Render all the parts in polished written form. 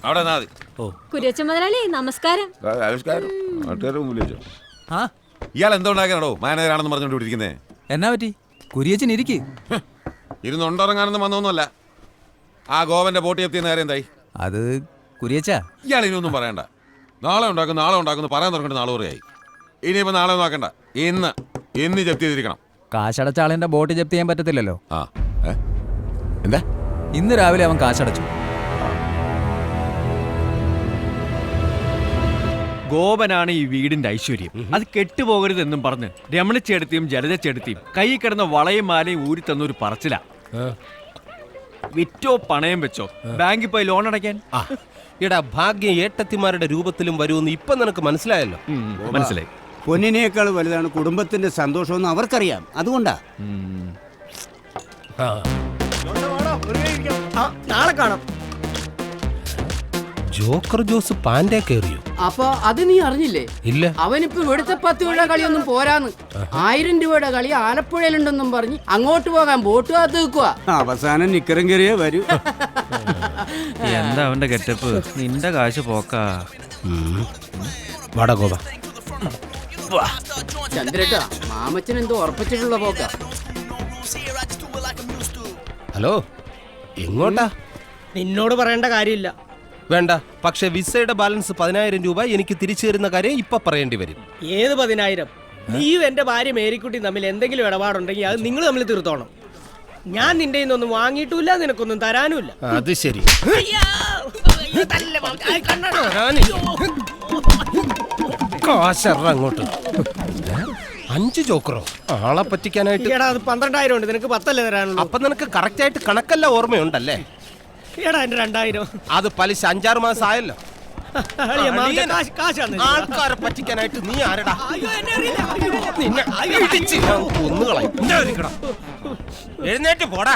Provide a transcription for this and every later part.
അവിടെ മതി. കുര്യച്ചൻ മുതലാളി നമസ്കാരം. ഇയാൾ എന്തോണ്ടാക്കാനോ മാനേജറാണെന്ന് പറഞ്ഞോണ്ട് ഇരിക്കുന്നേ? എന്നാ പറ്റി? കുര്യച്ചൻ ഇരിക്ക്. ഇരുന്നുണ്ടോറങ്ങാനൊന്നും വന്നൊന്നുമല്ല. ആ ഗോവന്റെ ബോട്ട് എത്തിയ നേരം എന്തായി? അത് കുര്യച്ച, ഇയാൾ ഇനിയൊന്നും പറയണ്ട. നാളെ ഉണ്ടാക്കുന്നു പറയാൻ തുടങ്ങിട്ട് നാളെ കുറയായി. ഇനിയിപ്പോ നാളെ നോക്കണ്ട, ഇന്ന് ജപ്തി ചെയ്തിരിക്കണം. കാശടച്ച ആളിന്റെ ബോട്ട് ജപ്തി ചെയ്യാൻ പറ്റത്തില്ലല്ലോ. എന്താ? ഇന്ന് രാവിലെ അവൻ കാശടച്ചു. ഗോപനാണ് ഈ വീടിന്റെ ഐശ്വര്യം. അത് കെട്ടുപോകരുതെന്നും പറഞ്ഞ് രമണിച്ചേടത്തിയും ജലജച്ചേടത്തിയും കൈ കിടന്ന വളയും മാലയും ഊരി തന്നൊരു പറച്ചില. വിറ്റോ പണയം വെച്ചോ ബാങ്കിൽ പോയി ലോൺ അടയ്ക്കാൻ. എടാ, ഭാഗ്യം ഏട്ടത്തിമാരുടെ രൂപത്തിലും വരുമെന്ന് ഇപ്പൊ നിനക്ക് മനസ്സിലായല്ലോ. മനസ്സിലായി. പൊന്നിനേക്കാൾ വലുതാണ് കുടുംബത്തിന്റെ സന്തോഷമെന്ന് അവർക്കറിയാം. അതുകൊണ്ടാ. നാളെ കാണാം. ജോക്കർ ജോസ് പാൻഡേ കയറിയോ? അപ്പൊ അത് നീ അറിഞ്ഞില്ലേ? ഇല്ല. അവനിപ്പോ ഇവിടുത്തെ 10 രൂപയുടെ കളിയൊന്നും പോരാന്ന്. 1000 രൂപയുടെ കളി ആലപ്പുഴയിലുണ്ടെന്നും പറഞ്ഞ് അങ്ങോട്ട് പോകാൻ ബോട്ട് കാത്തു നിൽക്കുക. അവസാനം നിക്കറും കയറിയേ വരൂ. എന്താ അവന്റെ ഗെറ്റപ്പ്? നിന്റെ കാശ് പോക്കാ. വാടാ ഗോപ. ചന്ദ്രേട്ടാ, മാമച്ചൻ എന്തോ ഉറപ്പിച്ചിട്ടുള്ള പോക്ക. ഹലോ, എങ്ങോട്ടാ? നിന്നോട് പറയേണ്ട കാര്യമില്ല. വേണ്ട, പക്ഷെ വിസയുടെ ബാലൻസ് 10,000 രൂപ എനിക്ക് തിരിച്ചു തരുന്ന കാര്യം ഇപ്പൊ പറയേണ്ടി വരും. ഏത് 10,000? നീയും എന്റെ ഭാര്യ മേരിക്കുട്ടി തമ്മിൽ എന്തെങ്കിലും ഇടപാടുണ്ടെങ്കിൽ അത് നിങ്ങൾ തമ്മിൽ തീർത്തോണം. ഞാൻ നിന്റെ ഒന്നും വാങ്ങിയിട്ടില്ല, നിനക്കൊന്നും തരാനുമില്ല. അത് ശരി. അങ്ങോട്ട് 5 ജോക്കറോ? ആളെ പറ്റിക്കാനായിട്ട്. അത് 12,000 ഉണ്ട്, നിനക്ക് 10 അല്ലേ തരാനുള്ളൂ. അപ്പൊ നിനക്ക് കറക്റ്റ് ആയിട്ട് കണക്കല്ല ഓർമ്മയുണ്ടല്ലേ? എന്റെ 2,000 അത് പലിശ 5-6 മാസം ആയല്ലോ. ആൾക്കാരെ പറ്റിക്കാനായിട്ട് നീ ആരടാ? എഴുന്നേറ്റ് പോടാ.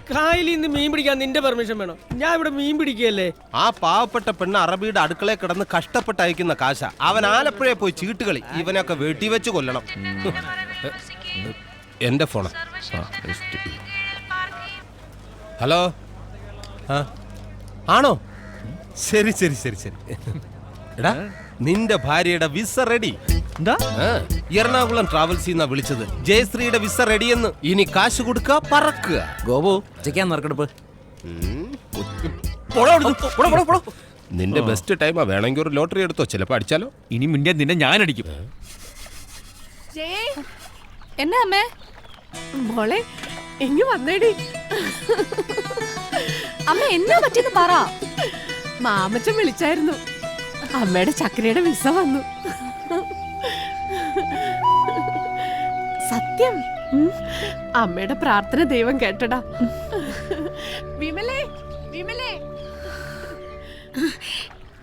കായലിൽ നിന്ന് മീൻ പിടിക്കാൻ നിന്റെ പെർമിഷൻ വേണം. ഞാൻ ഇവിടെ മീൻ പിടിക്കുകയല്ലേ. ആ പാവപ്പെട്ട പെണ്ണ് അറബിയുടെ അടുക്കളയിൽ കിടന്ന് കഷ്ടപ്പെട്ട് അയക്കുന്ന കാശ. അവൻ ആലപ്പുഴയെ പോയി ചീട്ടുകളി. ഇവനൊക്കെ വെട്ടിവെച്ച് കൊല്ലണം. എന്റെ ഫോണ്. ഹലോ, ആണോ? ശരി ശരി ശരി ശരി. എടാ, നിന്റെ ഭാര്യയുടെ വിസ റെഡി. എറണാകുളം ട്രാവൽസ് വിളിച്ചത്. ജയശ്രീയുടെ വിസ റെഡിയെന്ന്. ഇനി കാശ് കൊടുക്കുക, പറക്കുക. ഗോപു, ചെക്കാൻ നറുക്കെടുപ്പ്. നിന്റെ ബെസ്റ്റ് ടൈമാ. വേണമെങ്കിൽ ഒരു ലോട്ടറി എടുത്തോ, ചിലപ്പോ അടിച്ചാലോ. ഇനി മിണ്ടിയ നിന്നെ ഞാൻ അടിക്കും. എന്നാ അമ്മേ? മോളെ എങ്ങി വന്നേടി. അമ്മ എന്നാ പറ്റിയെന്ന് പറ. മാമച്ചൻ വിളിച്ചായിരുന്നു. അമ്മയുടെ ചക്രയുടെ വിസ വന്നു. സത്യം. അമ്മയുടെ പ്രാർത്ഥന ദൈവം കേട്ടടാ. വിമലേ, വിമലേ.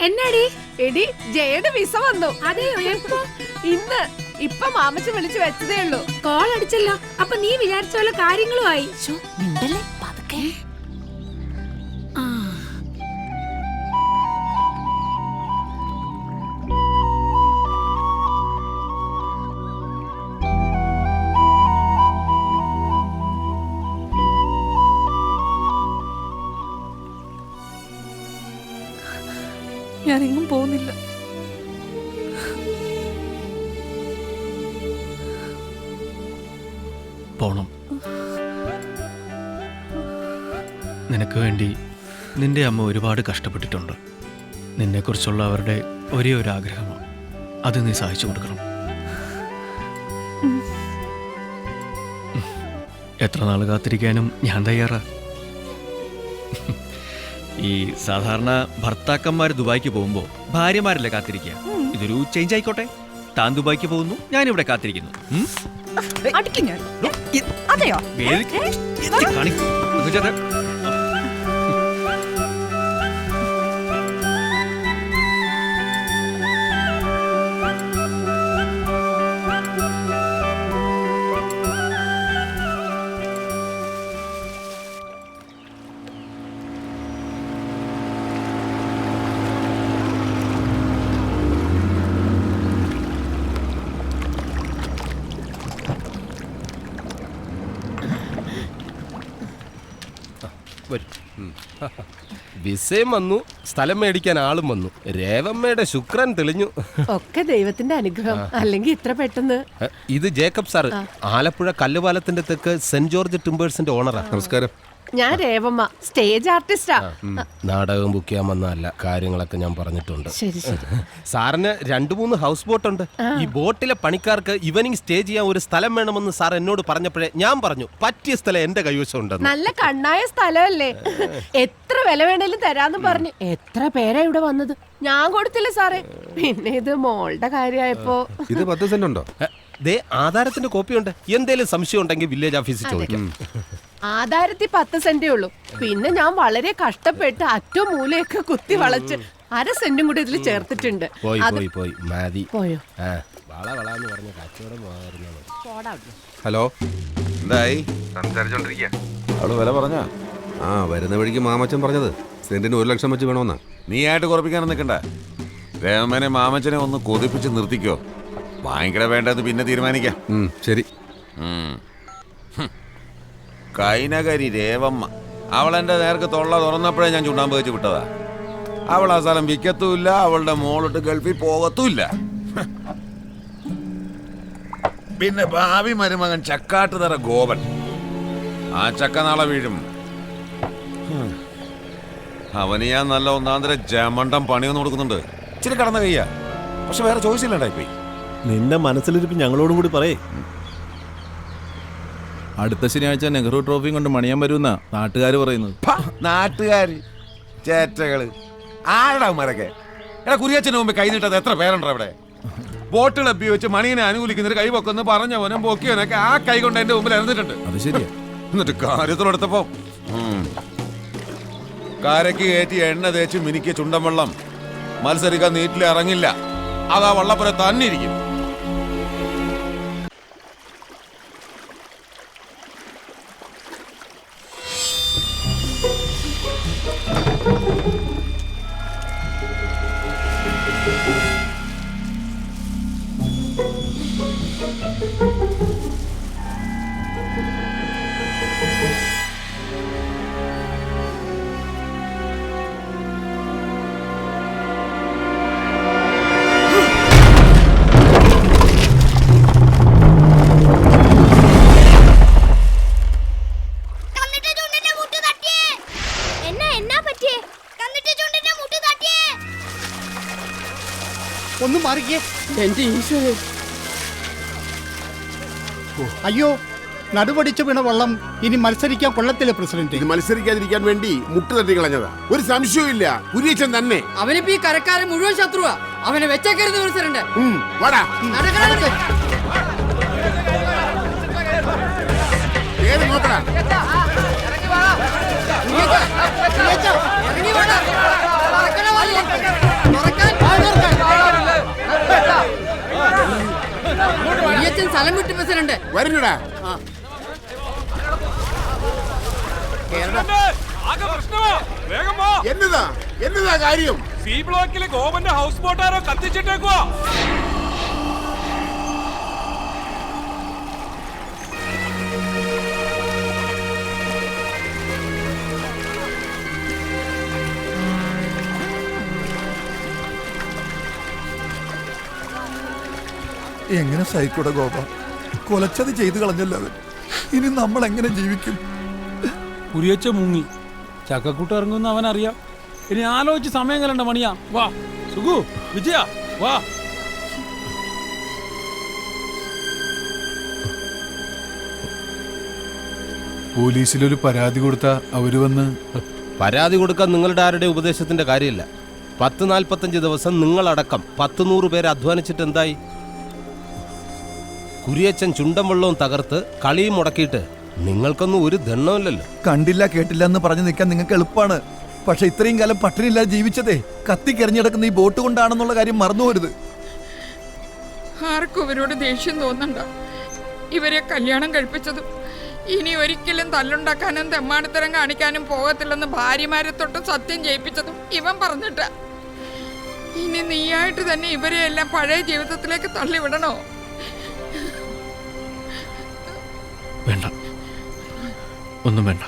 എന്നാടി? എടി, ജയയുടെ വിസ വന്നു. അതെയോ? എപ്പോ? ഇന്ന്. ഇപ്പൊ മാമച്ചൻ വിളിച്ചു വെച്ചതേ ഉള്ളൂ. കോൾ അടിച്ചല്ലോ. അപ്പൊ നീ വിചാരിച്ച പോലെ കാര്യങ്ങളുമായി. മിണ്ടല്ലേ, പതുക്കെ. ഞാനെങ്ങും പോകുന്നില്ല. പോണം. നിനക്ക് വേണ്ടി നിന്റെ അമ്മ ഒരുപാട് കഷ്ടപ്പെട്ടിട്ടുണ്ട്. നിന്നെക്കുറിച്ചുള്ള അവരുടെ ഒരേ ഒരു ആഗ്രഹമാണ്. അത് നീ സഹായിച്ചു കൊടുക്കണം. എത്ര നാൾ കാത്തിരിക്കാനും ഞാൻ തയ്യാറാ. ഈ സാധാരണ ഭർത്താക്കന്മാർ ദുബായിക്ക് പോകുമ്പോൾ ഭാര്യമാരല്ലേ കാത്തിരിക്കുക. ഇതൊരു ചേഞ്ച് ആയിക്കോട്ടെ. താൻ ദുബായിക്ക് പോകുന്നു, ഞാനിവിടെ കാത്തിരിക്കുന്നു. അതെയോ? വിസയും വന്നു, സ്ഥലം മേടിക്കാൻ ആളും വന്നു. രേവമ്മയുടെ ശുക്രൻ തെളിഞ്ഞു. ഒക്കെ ദൈവത്തിന്റെ അനുഗ്രഹം, അല്ലെങ്കിൽ ഇത്ര പെട്ടെന്ന്. ഇത് ജേക്കബ് സാറ്, ആലപ്പുഴ കല്ലുപാലത്തിന്റെ തെക്ക് സെന്റ് ജോർജ് ടിമ്പേഴ്സിന്റെ ഓണറാ. നമസ്കാരം. ഞാൻ രേവമ്മ, സ്റ്റേജ് ആർട്ടിസ്റ്റാ. നാടകം ബുക്ക് ചെയ്യാൻ വന്നതല്ല, കാര്യങ്ങളൊക്കെ ഞാൻ പറഞ്ഞിട്ടുണ്ട്. ശരി ശരി. സാറിന് 2-3 ഹൗസ് ബോട്ട് ഉണ്ട്. ഈ ബോട്ടിലെ പണിക്കാർക്ക് ഈവനിങ് സ്റ്റേ ചെയ്യാൻ ഒരു സ്ഥലം വേണമെന്ന് സാർ എന്നോട് പറഞ്ഞപ്പോഴേ ഞാൻ പറഞ്ഞു പറ്റിയ സ്ഥലം എന്റെ കൈവശം ഉണ്ടെന്ന്. നല്ല കണ്ണായ സ്ഥലമല്ലേ, എത്ര വില വേണേലും തരാന്ന് പറഞ്ഞു. എത്ര പേരാ ഇവിടെ വന്നത്, ഞാൻ കൊടുത്തില്ല സാറേ. പിന്നെ ഇത് മോളുടെ കാര്യമായപ്പോ. ഇത് 10 സെന്റ് ഉണ്ടോ? ദേ ആധാരത്തിന്റെ കോപ്പി ഉണ്ട്. എന്തേലും സംശയം ഉണ്ടെങ്കിൽ വില്ലേജ് ഓഫീസിൽ ചോദിക്കാം. ആധാരത്തിൽ 10 സെന്റേ ഉള്ളൂ. പിന്നെ ഞാൻ വളരെ കഷ്ടപ്പെട്ട് അറ്റവും മൂലയൊക്കെ കുത്തി വളച്ച് 1/2 സെന്റും കൂടി ഇതിൽ ചേർത്തിട്ടുണ്ട്. പോയി മതി. പോയോ? വളവളാന്ന് പറഞ്ഞ കച്ചവടം പോകാറുണ്ട്. ഹലോ, എന്തായി? സംസാരിച്ചോണ്ടിരിക്കുക. അവള് വില പറഞ്ഞ? ആ, വരുന്ന വഴിക്ക് മാമച്ചൻ പറഞ്ഞത് സെന്റിന് 1 ലക്ഷം വെച്ച് വേണമെന്നാ. നീ ആയിട്ട് കുറപ്പിക്കാനും നിൽക്കണ്ട. രേവമ്മനെ മാമച്ചനെ ഒന്ന് കൊതിപ്പിച്ച് നിർത്തിക്കോ. ഭയങ്കര വേണ്ടത് പിന്നെ തീരുമാനിക്കാം. ശരി. കൈനകരി രേവമ്മ, അവളെന്റെ നേർക്ക് തൊള്ള തുറന്നപ്പോഴേ ഞാൻ ചുണ്ടാമ്പ് വെച്ച് വിട്ടതാ. അവൾ ആ സ്ഥലം വിൽക്കത്തുമില്ല, അവളുടെ മോളിട്ട് ഗൾഫിൽ പോകത്തുമില്ല. പിന്നെ ഭാവി മരുമകൻ ചക്കാട്ടുതറ ഗോപൻ, ആ ചക്ക നാളെ വീഴും. അവന് ഞാൻ നല്ല ഒന്നാന്തര ജമണ്ടം പണിയൊന്നും കൊടുക്കുന്നുണ്ട്. ഇച്ചിരി കടന്ന കയ്യാ, പക്ഷെ വേറെ ചോയ്സ് ഇല്ലണ്ടായിപ്പോയി. നിന്റെ മനസ്സിലിരിപ്പ് ഞങ്ങളോടും കൂടി പറയേ. അടുത്ത ശനിയാഴ്ച നെഹ്റു ട്രോഫിയും കൊണ്ട് മണിയാൻ വരുമെന്നാ നാട്ടുകാർ പറയുന്നത്. നാട്ടുകാര് ചേറ്റകള് ആരുടെ അവന്മാരൊക്കെ? എടാ, കുരിയച്ചന് മുമ്പ് കൈ നീട്ടത് എത്ര പേരുണ്ടോ അവിടെ? ബോട്ട് ക്ലബ്ബി വെച്ച് മണീനെ അനുകൂലിക്കുന്നൊരു കൈ പൊക്കെന്ന് പറഞ്ഞവനും പൊക്കിയവനൊക്കെ ആ കൈ കൊണ്ട് എന്റെ മുമ്പിൽ ഇറന്നിട്ടുണ്ട്. അത് ശരിയാ. എന്നിട്ട് കാര്യത്തിലെടുത്തപ്പോ കാരയ്ക്ക് കയറ്റി എണ്ണ തേച്ച് മിനിക്ക് ചുണ്ടൻ വെള്ളം മത്സരിക്കാൻ നീറ്റിൽ ഇറങ്ങില്ല. അതാ വള്ളപ്പുര തന്നെ ഇരിക്കും. ഒന്ന് മാറിക്കേ. എന്റെ ഈശോയെ, അയ്യോ, നടുപടിച്ചു വീണ വെള്ളം ഇനി മത്സരിക്കാൻ കൊള്ളത്തില്ല പ്രസിഡന്റ്. ഇത് മത്സരിക്കാതിരിക്കാൻ വേണ്ടി മുട്ട് തട്ടി കളഞ്ഞതാ. ഒരു സംശയവും ഇല്ല, കുരിയച്ചൻ തന്നെ. അവനിപ്പോ ഈ കരക്കാരൻ മുഴുവൻ ശത്രുവാ. അവനെ വെച്ചേക്കരുത് പ്രസിഡന്റ്. വാടാ. ഏത് നോക്കടാ. സ്ഥലം വിട്ടു പ്രസിഡന്റ്. വരുന്നടാ. എന്നതാ കാര്യം? സി ബ്ലോക്കിലെ ഗോവന്റെ ഹൗസ് ബോട്ടാരോ കത്തിച്ചിട്ടേക്കുവാ. എങ്ങനെ സഹിക്കൂടെ ഗോപ? കൊലച്ചത് ചെയ്തു കളഞ്ഞല്ലോ അവൻ. ഇനി നമ്മൾ എങ്ങനെ ജീവിക്കും? കുരിയച്ച മുങ്ങി, ചക്കക്കൂട്ട് ഇറങ്ങുമെന്ന് അവൻ അറിയാം. ഇനി ആലോചിച്ച് സമയം കളണ്ട മണിയാ. വാ സുഖു, വിജയ വാ. പോലീസിലൊരു പരാതി കൊടുത്താ അവര് വന്ന്. പരാതി കൊടുക്കാൻ നിങ്ങളുടെ ആരുടെ ഉപദേശത്തിന്റെ കാര്യമില്ല. 10-45 ദിവസം നിങ്ങളടക്കം 100 പേര് അധ്വാനിച്ചിട്ട് എന്തായി? കുരിയച്ചൻ ചുണ്ടൻ വെള്ളവും തകർത്ത് കളിയും മുടക്കിയിട്ട് നിങ്ങൾക്കൊന്നും ഒരു ദണ്ണമില്ലല്ലോ. കണ്ടില്ല കേട്ടില്ല എന്ന് പറഞ്ഞു നിൽക്കാൻ നിങ്ങൾക്ക് എളുപ്പമാണ്. പക്ഷെ ഇത്രയും കാലം പട്ടിണിയില്ലാതെ ജീവിച്ചതേ കത്തിക്കെറിഞ്ഞിടക്കുന്ന ഈ ബോട്ട് കൊണ്ടാണെന്നുള്ള കാര്യം മറന്നുപോരുത്. ആർക്കും ഇവരോട് ദേഷ്യം തോന്നണ്ട. ഇവരെ കല്യാണം കഴിപ്പിച്ചതും ഇനി ഒരിക്കലും തല്ലുണ്ടാക്കാനും തെമ്മാടിത്തരം കാണിക്കാനും പോകത്തില്ലെന്ന് ഭാര്യമാരെ തൊട്ട് സത്യം ചെയ്യിപ്പിച്ചതും ഇവൻ പറഞ്ഞിട്ടാ. ഇനി നീയായിട്ട് തന്നെ ഇവരെ എല്ലാം പഴയ ജീവിതത്തിലേക്ക് തള്ളിവിടണോ? വേണ്ട, ഒന്നും വേണ്ട.